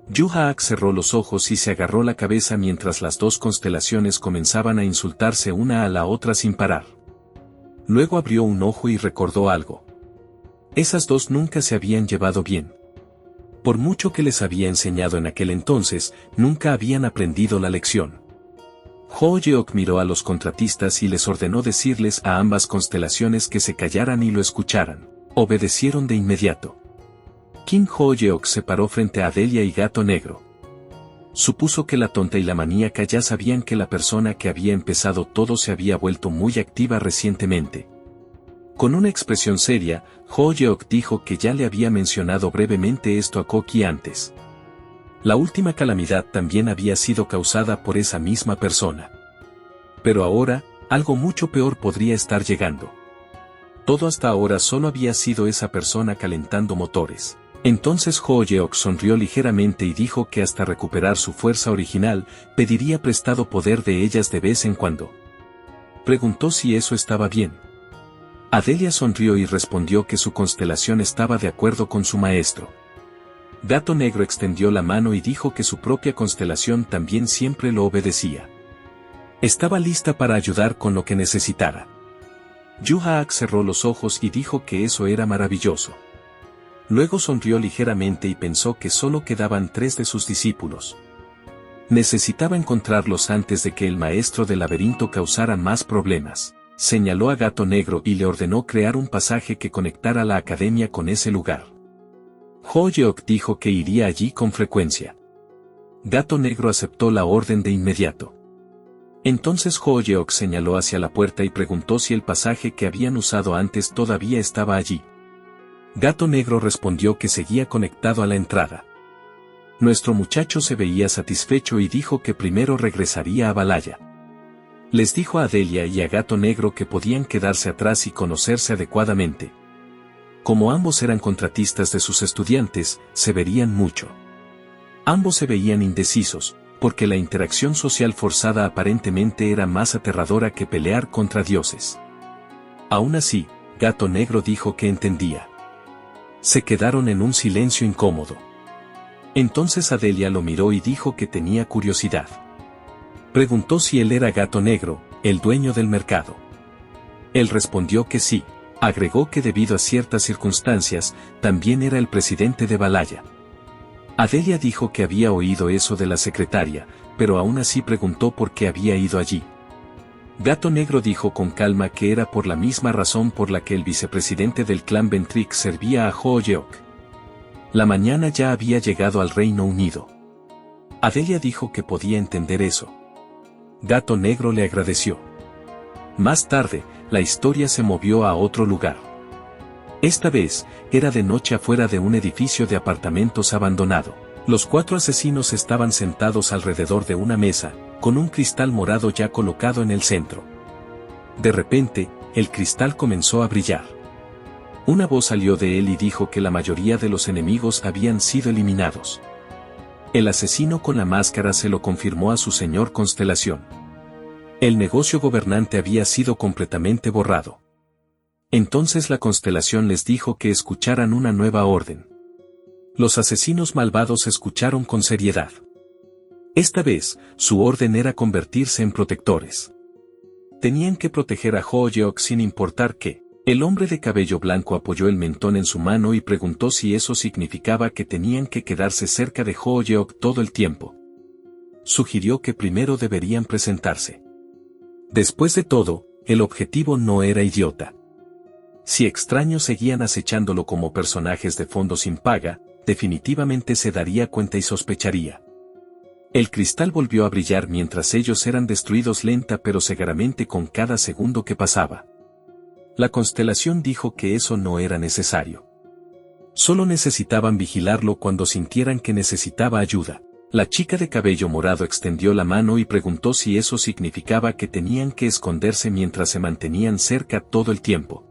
Yu-Haak cerró los ojos y se agarró la cabeza mientras las dos constelaciones comenzaban a insultarse una a la otra sin parar. Luego abrió un ojo y recordó algo. Esas dos nunca se habían llevado bien. Por mucho que les había enseñado en aquel entonces, nunca habían aprendido la lección. Ho-Yeok miró a los contratistas y les ordenó decirles a ambas constelaciones que se callaran y lo escucharan. Obedecieron de inmediato. Kim Ho-Yeok se paró frente a Adelia y Gato Negro. Supuso que la tonta y la maníaca ya sabían que la persona que había empezado todo se había vuelto muy activa recientemente. Con una expresión seria, Ho-Yeok dijo que ya le había mencionado brevemente esto a Koki antes. La última calamidad también había sido causada por esa misma persona. Pero ahora, algo mucho peor podría estar llegando. Todo hasta ahora solo había sido esa persona calentando motores. Entonces Ho-Yeok sonrió ligeramente y dijo que hasta recuperar su fuerza original, pediría prestado poder de ellas de vez en cuando. Preguntó si eso estaba bien. Adelia sonrió y respondió que su constelación estaba de acuerdo con su maestro. Gato Negro extendió la mano y dijo que su propia constelación también siempre lo obedecía. Estaba lista para ayudar con lo que necesitara. Yu-Haak cerró los ojos y dijo que eso era maravilloso. Luego sonrió ligeramente y pensó que solo quedaban 3 de sus discípulos. Necesitaba encontrarlos antes de que el maestro del laberinto causara más problemas. Señaló a Gato Negro y le ordenó crear un pasaje que conectara la academia con ese lugar. Ho-Yeok dijo que iría allí con frecuencia. Gato Negro aceptó la orden de inmediato. Entonces Ho-Yeok señaló hacia la puerta y preguntó si el pasaje que habían usado antes todavía estaba allí. Gato Negro respondió que seguía conectado a la entrada. Nuestro muchacho se veía satisfecho y dijo que primero regresaría a Valhalla. Les dijo a Adelia y a Gato Negro que podían quedarse atrás y conocerse adecuadamente. Como ambos eran contratistas de sus estudiantes, se verían mucho. Ambos se veían indecisos, porque la interacción social forzada aparentemente era más aterradora que pelear contra dioses. Aún así, Gato Negro dijo que entendía. Se quedaron en un silencio incómodo. Entonces Adelia lo miró y dijo que tenía curiosidad. Preguntó si él era Gato Negro, el dueño del mercado. Él respondió que sí, agregó que debido a ciertas circunstancias, también era el presidente de Valhalla. Adelia dijo que había oído eso de la secretaria, pero aún así preguntó por qué había ido allí. Gato Negro dijo con calma que era por la misma razón por la que el vicepresidente del clan Ventrix servía a Ho-Yeok. La mañana ya había llegado al Reino Unido. Adelia dijo que podía entender eso. Gato Negro le agradeció. Más tarde, la historia se movió a otro lugar. Esta vez, era de noche afuera de un edificio de apartamentos abandonado. Los 4 asesinos estaban sentados alrededor de una mesa, con un cristal morado ya colocado en el centro. De repente, el cristal comenzó a brillar. Una voz salió de él y dijo que la mayoría de los enemigos habían sido eliminados. El asesino con la máscara se lo confirmó a su señor Constelación. El negocio gobernante había sido completamente borrado. Entonces la Constelación les dijo que escucharan una nueva orden. Los asesinos malvados escucharon con seriedad. Esta vez, su orden era convertirse en protectores. Tenían que proteger a Ho-Yeok sin importar qué. El hombre de cabello blanco apoyó el mentón en su mano y preguntó si eso significaba que tenían que quedarse cerca de Ho-Yeok todo el tiempo. Sugirió que primero deberían presentarse. Después de todo, el objetivo no era idiota. Si extraños seguían acechándolo como personajes de fondo sin paga, definitivamente se daría cuenta y sospecharía. El cristal volvió a brillar mientras ellos eran destruidos lenta pero seguramente con cada segundo que pasaba. La Constelación dijo que eso no era necesario. Solo necesitaban vigilarlo cuando sintieran que necesitaba ayuda. La chica de cabello morado extendió la mano y preguntó si eso significaba que tenían que esconderse mientras se mantenían cerca todo el tiempo.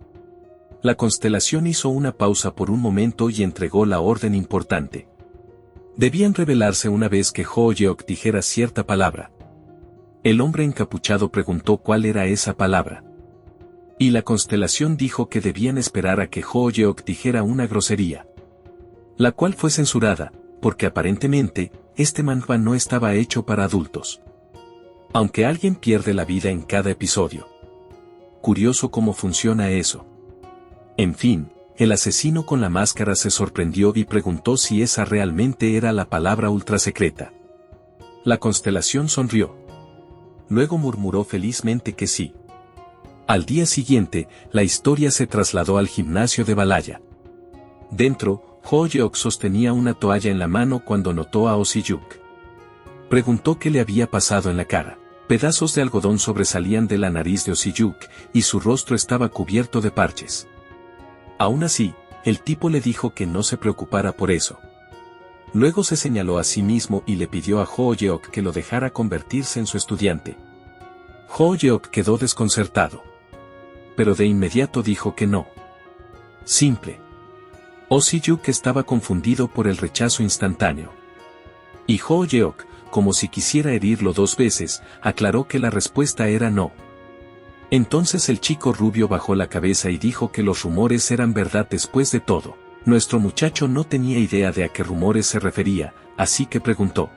La Constelación hizo una pausa por un momento y entregó la orden importante. Debían revelarse una vez que Ho-Yeok dijera cierta palabra. El hombre encapuchado preguntó cuál era esa palabra. Y la Constelación dijo que debían esperar a que Ho-Yeok dijera una grosería. La cual fue censurada, porque aparentemente, este manhwa no estaba hecho para adultos. Aunque alguien pierde la vida en cada episodio. Curioso cómo funciona eso. En fin, el asesino con la máscara se sorprendió y preguntó si esa realmente era la palabra ultrasecreta. La constelación sonrió. Luego murmuró felizmente que sí. Al día siguiente, la historia se trasladó al gimnasio de Balaya. Dentro, Ho-yeok sostenía una toalla en la mano cuando notó a Oh-si-yuk. Preguntó qué le había pasado en la cara. Pedazos de algodón sobresalían de la nariz de Oh-si-yuk, y su rostro estaba cubierto de parches. Aún así, el tipo le dijo que no se preocupara por eso. Luego se señaló a sí mismo y le pidió a Ho-yeok que lo dejara convertirse en su estudiante. Ho-yeok quedó desconcertado. Pero de inmediato dijo que no. Simple. Oh-si-yuk estaba confundido por el rechazo instantáneo. Y Ho-yeok, como si quisiera herirlo 2 veces, aclaró que la respuesta era no. Entonces el chico rubio bajó la cabeza y dijo que los rumores eran verdad después de todo. Nuestro muchacho no tenía idea de a qué rumores se refería, así que preguntó.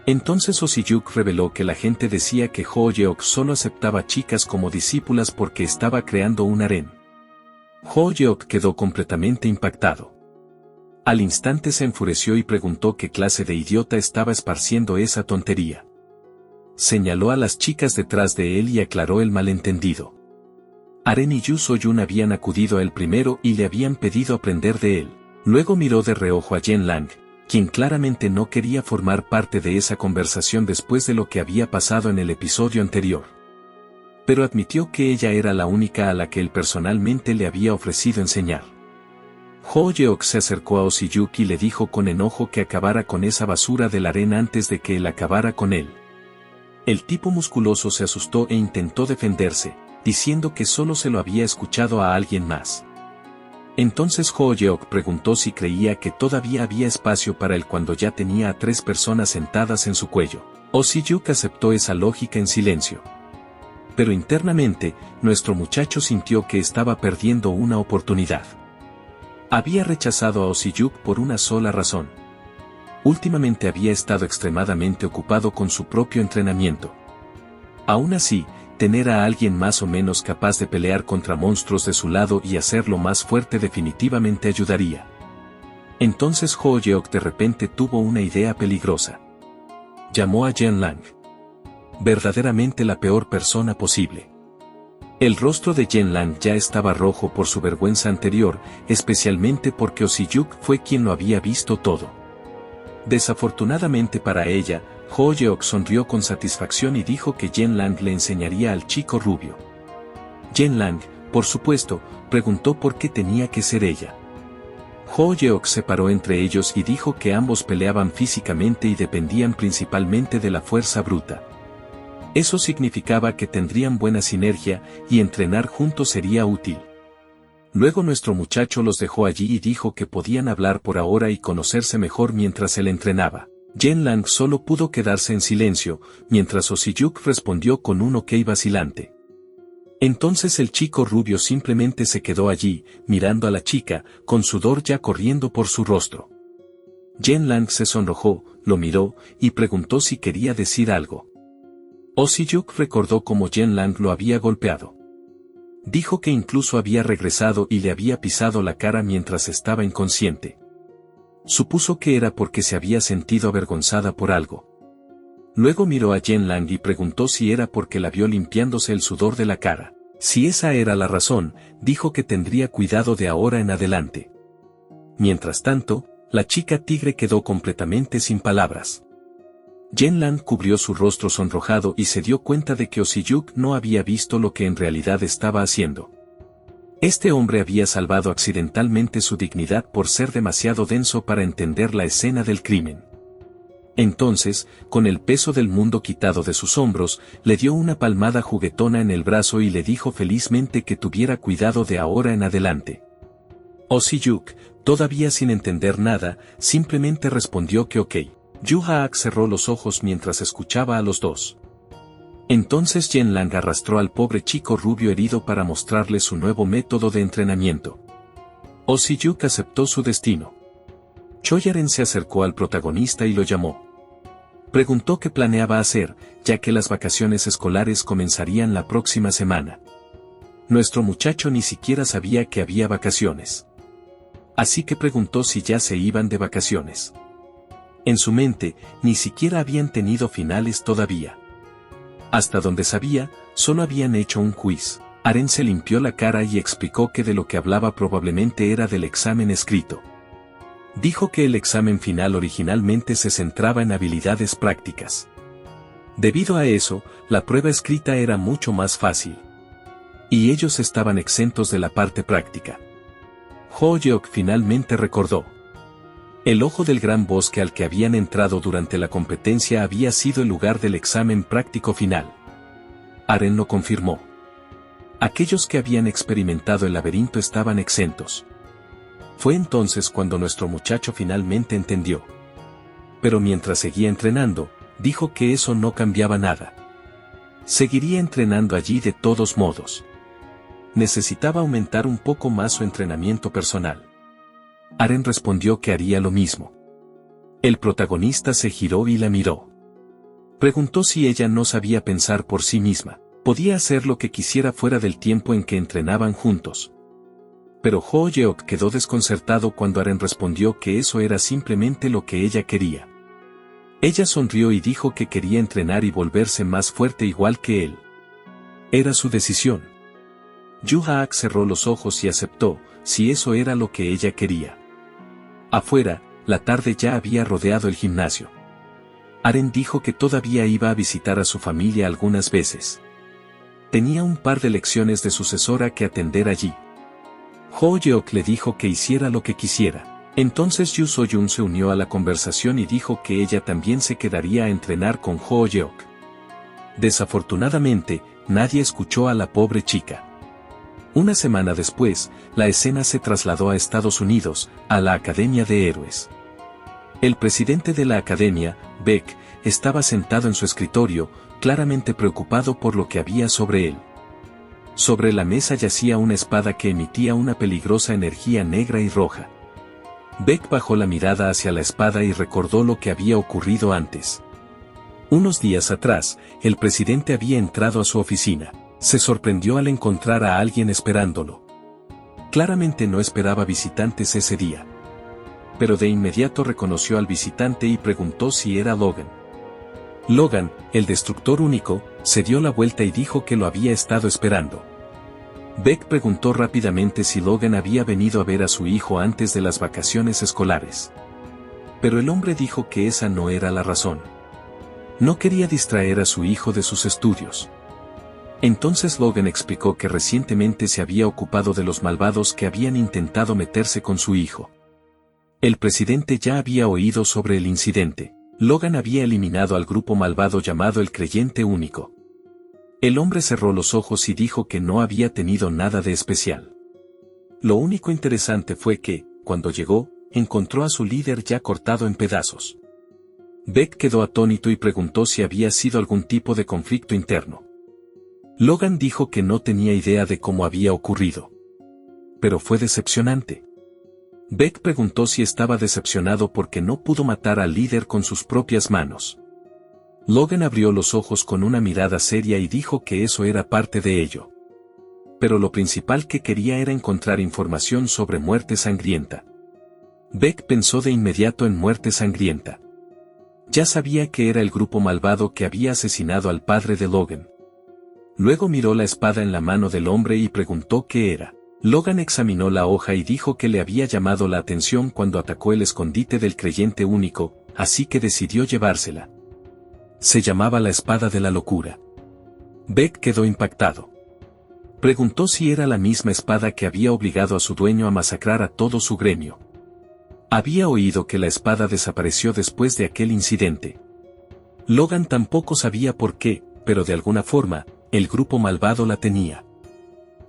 Entonces Oh-si-yuk reveló que la gente decía que Ho-yeok solo aceptaba chicas como discípulas porque estaba creando un harén. Ho-yeok quedó completamente impactado. Al instante se enfureció y preguntó qué clase de idiota estaba esparciendo esa tontería. Señaló a las chicas detrás de él y aclaró el malentendido. Aren y Yu So-yun habían acudido a él primero y le habían pedido aprender de él. Luego miró de reojo a Yen Lang, quien claramente no quería formar parte de esa conversación después de lo que había pasado en el episodio anterior. Pero admitió que ella era la única a la que él personalmente le había ofrecido enseñar. Ho-yeok se acercó a Oh-si-yuk y le dijo con enojo que acabara con esa basura de la arena antes de que él acabara con él. El tipo musculoso se asustó e intentó defenderse, diciendo que solo se lo había escuchado a alguien más. Entonces Ho-yeok preguntó si creía que todavía había espacio para él cuando ya tenía a 3 personas sentadas en su cuello. Oh-si-yuk aceptó esa lógica en silencio. Pero internamente, nuestro muchacho sintió que estaba perdiendo una oportunidad. Había rechazado a Oh-si-yuk por una sola razón. Últimamente había estado extremadamente ocupado con su propio entrenamiento. Aún así, tener a alguien más o menos capaz de pelear contra monstruos de su lado y hacerlo más fuerte definitivamente ayudaría. Entonces Ho-yeok de repente tuvo una idea peligrosa. Llamó a Yen Lang. Verdaderamente la peor persona posible. El rostro de Yen Lang ya estaba rojo por su vergüenza anterior, especialmente porque Oh-si-yuk fue quien lo había visto todo. Desafortunadamente para ella, Ho-yeok sonrió con satisfacción y dijo que Yen Lang le enseñaría al chico rubio. Yen Lang, por supuesto, preguntó por qué tenía que ser ella. Ho-yeok se paró entre ellos y dijo que ambos peleaban físicamente y dependían principalmente de la fuerza bruta. Eso significaba que tendrían buena sinergia, y entrenar juntos sería útil. Luego nuestro muchacho los dejó allí y dijo que podían hablar por ahora y conocerse mejor mientras él entrenaba. Yen Lang solo pudo quedarse en silencio, mientras Oh-si-yuk respondió con un ok vacilante. Entonces el chico rubio simplemente se quedó allí, mirando a la chica, con sudor ya corriendo por su rostro. Yen Lang se sonrojó, lo miró, y preguntó si quería decir algo. Oh-si-yuk recordó cómo Yen Lang lo había golpeado. Dijo que incluso había regresado y le había pisado la cara mientras estaba inconsciente. Supuso que era porque se había sentido avergonzada por algo. Luego miró a Yen Lang y preguntó si era porque la vio limpiándose el sudor de la cara. Si esa era la razón, dijo que tendría cuidado de ahora en adelante. Mientras tanto, la chica tigre quedó completamente sin palabras. Yen Lang cubrió su rostro sonrojado y se dio cuenta de que Oh-si-yuk no había visto lo que en realidad estaba haciendo. Este hombre había salvado accidentalmente su dignidad por ser demasiado denso para entender la escena del crimen. Entonces, con el peso del mundo quitado de sus hombros, le dio una palmada juguetona en el brazo y le dijo felizmente que tuviera cuidado de ahora en adelante. Oh-si-yuk, todavía sin entender nada, simplemente respondió que ok. Yu-haak cerró los ojos mientras escuchaba a los dos. Entonces Yen Lang arrastró al pobre chico rubio herido para mostrarle su nuevo método de entrenamiento. Oh-si-yuk aceptó su destino. Choyaren se acercó al protagonista y lo llamó. Preguntó qué planeaba hacer, ya que las vacaciones escolares comenzarían la próxima semana. Nuestro muchacho ni siquiera sabía que había vacaciones. Así que preguntó si ya se iban de vacaciones. En su mente, ni siquiera habían tenido finales todavía. Hasta donde sabía, solo habían hecho un quiz. Aren se limpió la cara y explicó que de lo que hablaba probablemente era del examen escrito. Dijo que el examen final originalmente se centraba en habilidades prácticas. Debido a eso, la prueba escrita era mucho más fácil. Y ellos estaban exentos de la parte práctica. Ho-yeok finalmente recordó. El ojo del gran bosque al que habían entrado durante la competencia había sido el lugar del examen práctico final. Aren lo confirmó. Aquellos que habían experimentado el laberinto estaban exentos. Fue entonces cuando nuestro muchacho finalmente entendió. Pero mientras seguía entrenando, dijo que eso no cambiaba nada. Seguiría entrenando allí de todos modos. Necesitaba aumentar un poco más su entrenamiento personal. Aren respondió que haría lo mismo. El protagonista se giró y la miró. Preguntó si ella no sabía pensar por sí misma. Podía hacer lo que quisiera fuera del tiempo en que entrenaban juntos. Pero Ho-yeok quedó desconcertado cuando Aren respondió que eso era simplemente lo que ella quería. Ella sonrió y dijo que quería entrenar y volverse más fuerte igual que él. Era su decisión. Yu-haak cerró los ojos y aceptó, si eso era lo que ella quería. Afuera, la tarde ya había rodeado el gimnasio. Aren dijo que todavía iba a visitar a su familia algunas veces. Tenía un par de lecciones de sucesora que atender allí. Ho-yeok le dijo que hiciera lo que quisiera. Entonces Yu So-yun se unió a la conversación y dijo que ella también se quedaría a entrenar con Ho-yeok. Desafortunadamente, nadie escuchó a la pobre chica. Una semana después, la escena se trasladó a Estados Unidos, a la Academia de Héroes. El presidente de la academia, Beck, estaba sentado en su escritorio, claramente preocupado por lo que había sobre él. Sobre la mesa yacía una espada que emitía una peligrosa energía negra y roja. Beck bajó la mirada hacia la espada y recordó lo que había ocurrido antes. Unos días atrás, el presidente había entrado a su oficina. Se sorprendió al encontrar a alguien esperándolo. Claramente no esperaba visitantes ese día. Pero de inmediato reconoció al visitante y preguntó si era Logan. Logan, el destructor único, se dio la vuelta y dijo que lo había estado esperando. Beck preguntó rápidamente si Logan había venido a ver a su hijo antes de las vacaciones escolares. Pero el hombre dijo que esa no era la razón. No quería distraer a su hijo de sus estudios. Entonces Logan explicó que recientemente se había ocupado de los malvados que habían intentado meterse con su hijo. El presidente ya había oído sobre el incidente. Logan había eliminado al grupo malvado llamado el Creyente Único. El hombre cerró los ojos y dijo que no había tenido nada de especial. Lo único interesante fue que, cuando llegó, encontró a su líder ya cortado en pedazos. Beck quedó atónito y preguntó si había sido algún tipo de conflicto interno. Logan dijo que no tenía idea de cómo había ocurrido. Pero fue decepcionante. Beck preguntó si estaba decepcionado porque no pudo matar al líder con sus propias manos. Logan abrió los ojos con una mirada seria y dijo que eso era parte de ello. Pero lo principal que quería era encontrar información sobre Muerte Sangrienta. Beck pensó de inmediato en Muerte Sangrienta. Ya sabía que era el grupo malvado que había asesinado al padre de Logan. Luego miró la espada en la mano del hombre y preguntó qué era. Logan examinó la hoja y dijo que le había llamado la atención cuando atacó el escondite del Creyente Único, así que decidió llevársela. Se llamaba la espada de la locura. Beck quedó impactado. Preguntó si era la misma espada que había obligado a su dueño a masacrar a todo su gremio. Había oído que la espada desapareció después de aquel incidente. Logan tampoco sabía por qué, pero de alguna forma, el grupo malvado la tenía.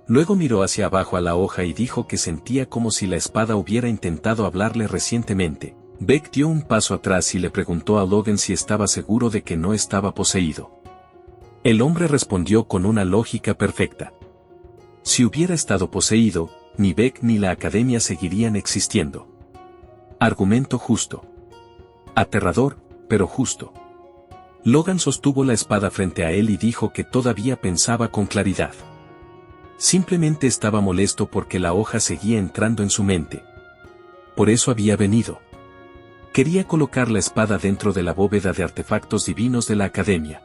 Luego miró hacia abajo a la hoja y dijo que sentía como si la espada hubiera intentado hablarle recientemente. Beck dio un paso atrás y le preguntó a Logan si estaba seguro de que no estaba poseído. El hombre respondió con una lógica perfecta. Si hubiera estado poseído, ni Beck ni la academia seguirían existiendo. Argumento justo. Aterrador, pero justo. Logan sostuvo la espada frente a él y dijo que todavía pensaba con claridad. Simplemente estaba molesto porque la hoja seguía entrando en su mente. Por eso había venido. Quería colocar la espada dentro de la bóveda de artefactos divinos de la academia.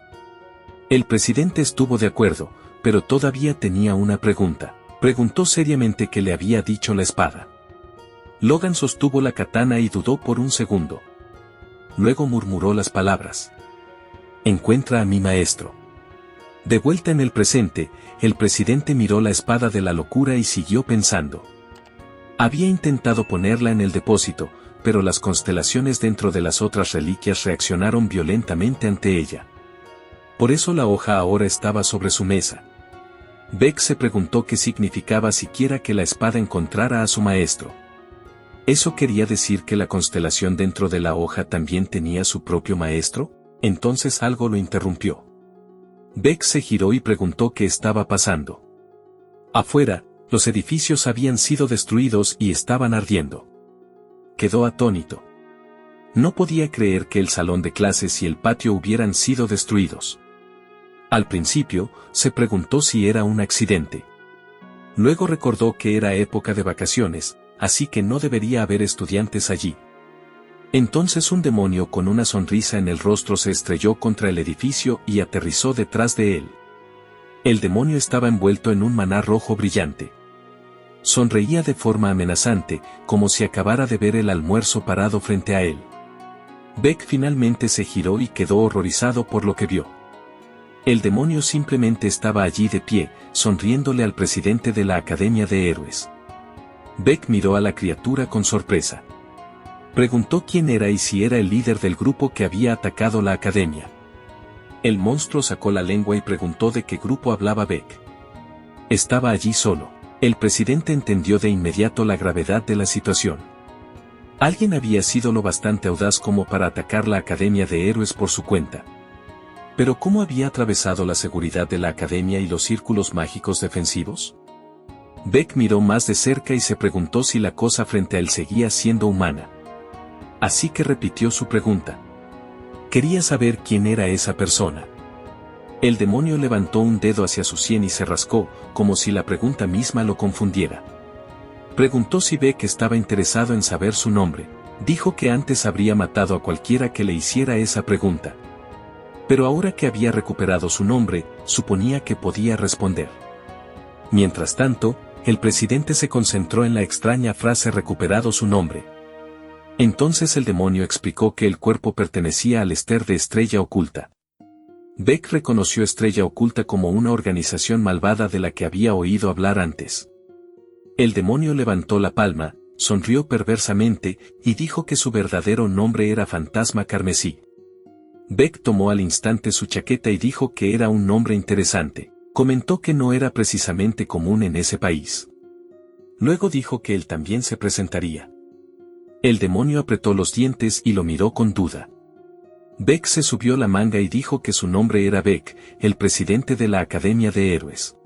El presidente estuvo de acuerdo, pero todavía tenía una pregunta. Preguntó seriamente qué le había dicho la espada. Logan sostuvo la katana y dudó por un segundo. Luego murmuró las palabras. Encuentra a mi maestro. De vuelta en el presente, el presidente miró la espada de la locura y siguió pensando. Había intentado ponerla en el depósito, pero las constelaciones dentro de las otras reliquias reaccionaron violentamente ante ella. Por eso la hoja ahora estaba sobre su mesa. Beck se preguntó qué significaba siquiera que la espada encontrara a su maestro. ¿Eso quería decir que la constelación dentro de la hoja también tenía su propio maestro? Entonces algo lo interrumpió. Beck se giró y preguntó qué estaba pasando. Afuera, los edificios habían sido destruidos y estaban ardiendo. Quedó atónito. No podía creer que el salón de clases y el patio hubieran sido destruidos. Al principio, se preguntó si era un accidente. Luego recordó que era época de vacaciones, así que no debería haber estudiantes allí. Entonces un demonio con una sonrisa en el rostro se estrelló contra el edificio y aterrizó detrás de él. El demonio estaba envuelto en un maná rojo brillante. Sonreía de forma amenazante, como si acabara de ver el almuerzo parado frente a él. Beck finalmente se giró y quedó horrorizado por lo que vio. El demonio simplemente estaba allí de pie, sonriéndole al presidente de la Academia de Héroes. Beck miró a la criatura con sorpresa. Preguntó quién era y si era el líder del grupo que había atacado la academia. El monstruo sacó la lengua y preguntó de qué grupo hablaba Beck. Estaba allí solo. El presidente entendió de inmediato la gravedad de la situación. Alguien había sido lo bastante audaz como para atacar la Academia de Héroes por su cuenta. Pero ¿cómo había atravesado la seguridad de la academia y los círculos mágicos defensivos? Beck miró más de cerca y se preguntó si la cosa frente a él seguía siendo humana. Así que repitió su pregunta. Quería saber quién era esa persona. El demonio levantó un dedo hacia su sien y se rascó, como si la pregunta misma lo confundiera. Preguntó si Beck estaba interesado en saber su nombre. Dijo que antes habría matado a cualquiera que le hiciera esa pregunta. Pero ahora que había recuperado su nombre, suponía que podía responder. Mientras tanto, el presidente se concentró en la extraña frase recuperado su nombre. Entonces el demonio explicó que el cuerpo pertenecía al Ester de Estrella Oculta. Beck reconoció Estrella Oculta como una organización malvada de la que había oído hablar antes. El demonio levantó la palma, sonrió perversamente, y dijo que su verdadero nombre era Fantasma Carmesí. Beck tomó al instante su chaqueta y dijo que era un nombre interesante. Comentó que no era precisamente común en ese país. Luego dijo que él también se presentaría. El demonio apretó los dientes y lo miró con duda. Beck se subió la manga y dijo que su nombre era Beck, el presidente de la Academia de Héroes.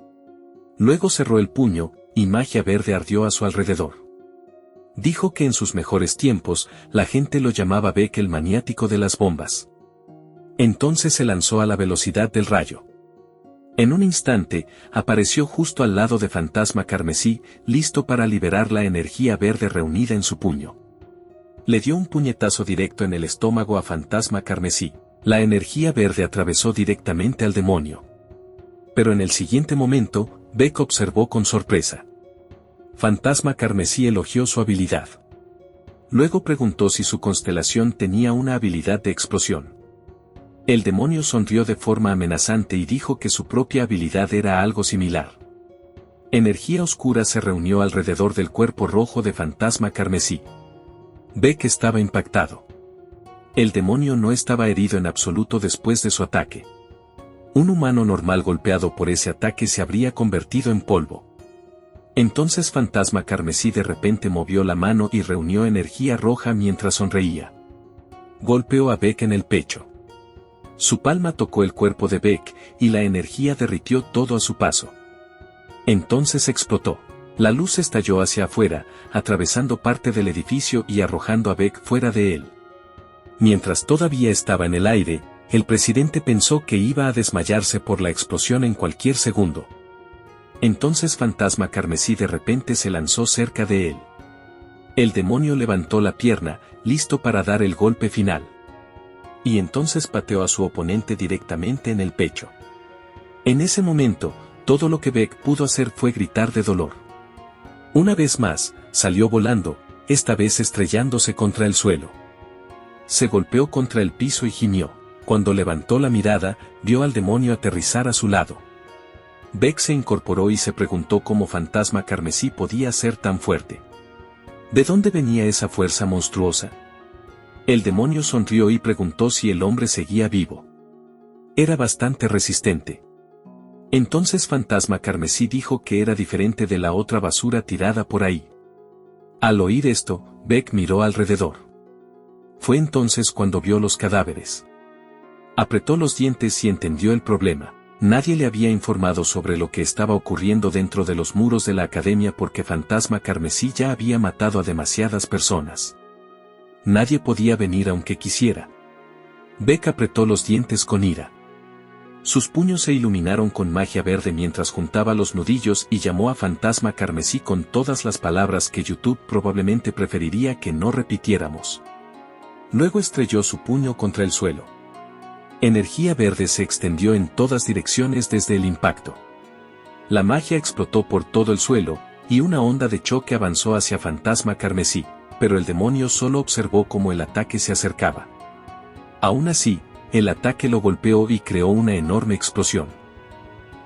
Luego cerró el puño, y magia verde ardió a su alrededor. Dijo que en sus mejores tiempos, la gente lo llamaba Beck el maniático de las bombas. Entonces se lanzó a la velocidad del rayo. En un instante, apareció justo al lado de Fantasma Carmesí, listo para liberar la energía verde reunida en su puño. Le dio un puñetazo directo en el estómago a Fantasma Carmesí. La energía verde atravesó directamente al demonio. Pero en el siguiente momento, Beck observó con sorpresa. Fantasma Carmesí elogió su habilidad. Luego preguntó si su constelación tenía una habilidad de explosión. El demonio sonrió de forma amenazante y dijo que su propia habilidad era algo similar. Energía oscura se reunió alrededor del cuerpo rojo de Fantasma Carmesí. Beck estaba impactado. El demonio no estaba herido en absoluto después de su ataque. Un humano normal golpeado por ese ataque se habría convertido en polvo. Entonces Fantasma Carmesí de repente movió la mano y reunió energía roja mientras sonreía. Golpeó a Beck en el pecho. Su palma tocó el cuerpo de Beck, y la energía derritió todo a su paso. Entonces explotó. La luz estalló hacia afuera, atravesando parte del edificio y arrojando a Beck fuera de él. Mientras todavía estaba en el aire, el presidente pensó que iba a desmayarse por la explosión en cualquier segundo. Entonces Fantasma Carmesí de repente se lanzó cerca de él. El demonio levantó la pierna, listo para dar el golpe final. Y entonces pateó a su oponente directamente en el pecho. En ese momento, todo lo que Beck pudo hacer fue gritar de dolor. Una vez más, salió volando, esta vez estrellándose contra el suelo. Se golpeó contra el piso y gimió. Cuando levantó la mirada, vio al demonio aterrizar a su lado. Beck se incorporó y se preguntó cómo Fantasma Carmesí podía ser tan fuerte. ¿De dónde venía esa fuerza monstruosa? El demonio sonrió y preguntó si el hombre seguía vivo. Era bastante resistente. Entonces Fantasma Carmesí dijo que era diferente de la otra basura tirada por ahí. Al oír esto, Beck miró alrededor. Fue entonces cuando vio los cadáveres. Apretó los dientes y entendió el problema. Nadie le había informado sobre lo que estaba ocurriendo dentro de los muros de la academia porque Fantasma Carmesí ya había matado a demasiadas personas. Nadie podía venir aunque quisiera. Beck apretó los dientes con ira. Sus puños se iluminaron con magia verde mientras juntaba los nudillos y llamó a Fantasma Carmesí con todas las palabras que YouTube probablemente preferiría que no repitiéramos. Luego estrelló su puño contra el suelo. Energía verde se extendió en todas direcciones desde el impacto. La magia explotó por todo el suelo, y una onda de choque avanzó hacia Fantasma Carmesí, pero el demonio solo observó cómo el ataque se acercaba. Aún así, el ataque lo golpeó y creó una enorme explosión.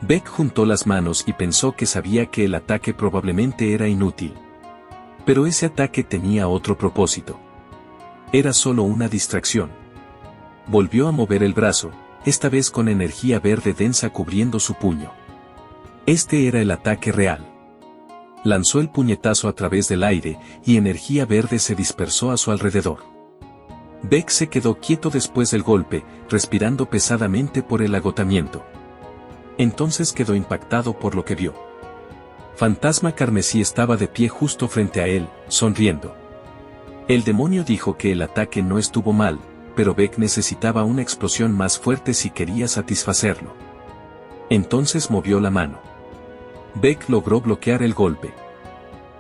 Beck juntó las manos y pensó que sabía que el ataque probablemente era inútil. Pero ese ataque tenía otro propósito. Era solo una distracción. Volvió a mover el brazo, esta vez con energía verde densa cubriendo su puño. Este era el ataque real. Lanzó el puñetazo a través del aire, y energía verde se dispersó a su alrededor. Beck se quedó quieto después del golpe, respirando pesadamente por el agotamiento. Entonces quedó impactado por lo que vio. Fantasma Carmesí estaba de pie justo frente a él, sonriendo. El demonio dijo que el ataque no estuvo mal, pero Beck necesitaba una explosión más fuerte si quería satisfacerlo. Entonces movió la mano. Beck logró bloquear el golpe.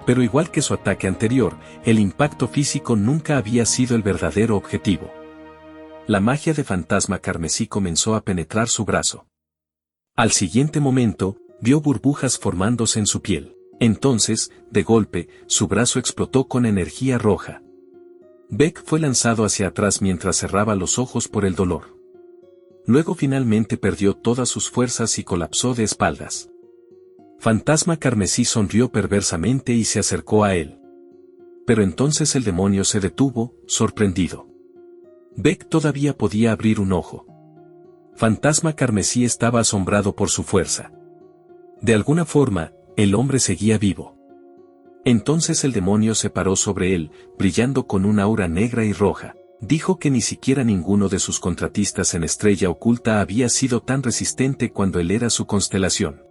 Pero igual que su ataque anterior, el impacto físico nunca había sido el verdadero objetivo. La magia de Fantasma Carmesí comenzó a penetrar su brazo. Al siguiente momento, vio burbujas formándose en su piel. Entonces, de golpe, su brazo explotó con energía roja. Beck fue lanzado hacia atrás mientras cerraba los ojos por el dolor. Luego finalmente perdió todas sus fuerzas y colapsó de espaldas. Fantasma Carmesí sonrió perversamente y se acercó a él. Pero entonces el demonio se detuvo, sorprendido. Beck todavía podía abrir un ojo. Fantasma Carmesí estaba asombrado por su fuerza. De alguna forma, el hombre seguía vivo. Entonces el demonio se paró sobre él, brillando con una aura negra y roja. Dijo que ni siquiera ninguno de sus contratistas en Estrella Oculta había sido tan resistente cuando él era su constelación.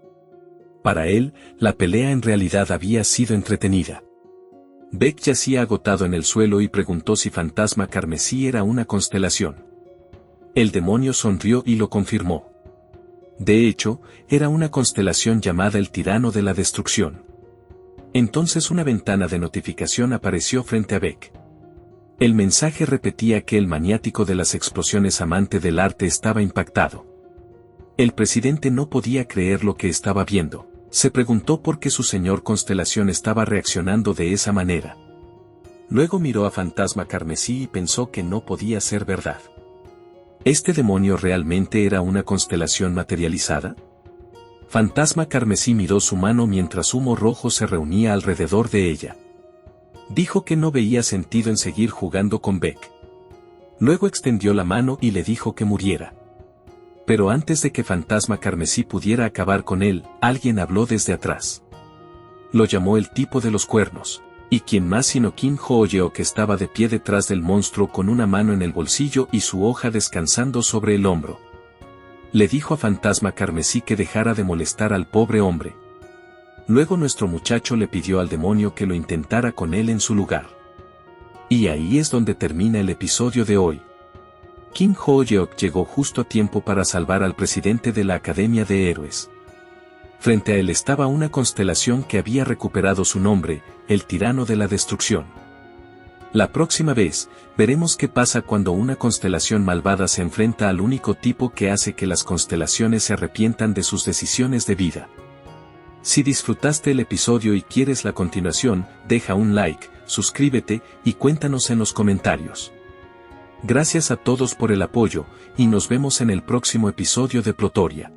Para él, la pelea en realidad había sido entretenida. Beck yacía agotado en el suelo y preguntó si Fantasma Carmesí era una constelación. El demonio sonrió y lo confirmó. De hecho, era una constelación llamada el Tirano de la Destrucción. Entonces una ventana de notificación apareció frente a Beck. El mensaje repetía que el maniático de las explosiones amante del arte estaba impactado. El presidente no podía creer lo que estaba viendo. Se preguntó por qué su señor constelación estaba reaccionando de esa manera. Luego miró a Fantasma Carmesí y pensó que no podía ser verdad. ¿Este demonio realmente era una constelación materializada? Fantasma Carmesí miró su mano mientras humo rojo se reunía alrededor de ella. Dijo que no veía sentido en seguir jugando con Beck. Luego extendió la mano y le dijo que muriera. Pero antes de que Fantasma Carmesí pudiera acabar con él, alguien habló desde atrás. Lo llamó el tipo de los cuernos. Y quien más sino Kim Ho-Yeo, que estaba de pie detrás del monstruo con una mano en el bolsillo y su hoja descansando sobre el hombro. Le dijo a Fantasma Carmesí que dejara de molestar al pobre hombre. Luego nuestro muchacho le pidió al demonio que lo intentara con él en su lugar. Y ahí es donde termina el episodio de hoy. Kim Ho-yeok llegó justo a tiempo para salvar al presidente de la Academia de Héroes. Frente a él estaba una constelación que había recuperado su nombre, el Tirano de la Destrucción. La próxima vez, veremos qué pasa cuando una constelación malvada se enfrenta al único tipo que hace que las constelaciones se arrepientan de sus decisiones de vida. Si disfrutaste el episodio y quieres la continuación, deja un like, suscríbete y cuéntanos en los comentarios. Gracias a todos por el apoyo, y nos vemos en el próximo episodio de Plotoria.